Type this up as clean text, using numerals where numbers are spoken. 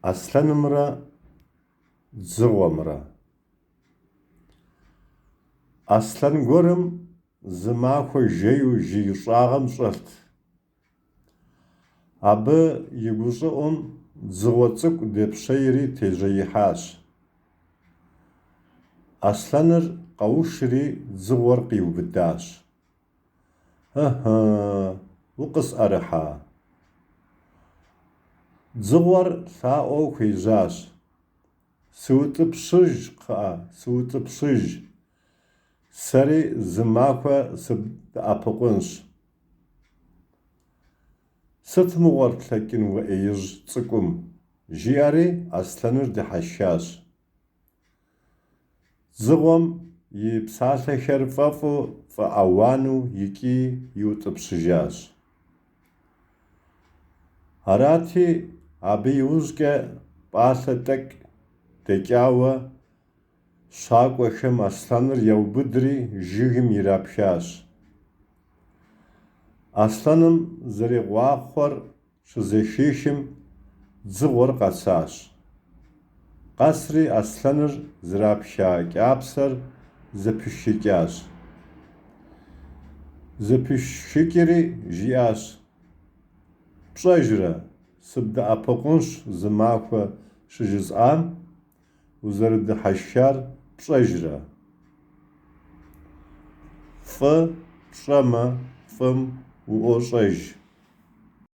Aslanımra, dzığomra. Aslan gorım zımaxo jeyu jiyiş'ağım ş'elt. Abı yiguş'ı'um dzığo ts'ık'u depşeyri tejeihaş. Aslanır qavuşri dzığor qiyubıdaş. Aha, vuqıs'arıha. Dzığor lha'o xuijaş. Sıvıtıpşıj kı'a, sıvıtıpşıj. Seri zımaxo sıbda'apıqınş. Sıt mığor tlhakin vu'eyij ts'ık'um. Ji'ari aslanır dihaşşaş. Dzığom yipsalhexer f'ef'u f'ı'auanu yiç'i yiut'ıpşıjaş. Arati abı yiujç'e p'alhe t'ek'u deç'aue şak'oxem aslanır yaubıdri jjıgım yirapxaş. Aslanım zeriğuaxhor şızexişım dzığor khasaş. Khasri aslanır zırapxa ç'apser zepışşıç'aş. Zepışşıç'ri ji'aş. Pş'ejre, sıbda'apıqınş zımaxo şıjıs'am, vuzerıdıhaşşar pş'ejre. F'ı pş'eme, f'ım vu'oş'ej.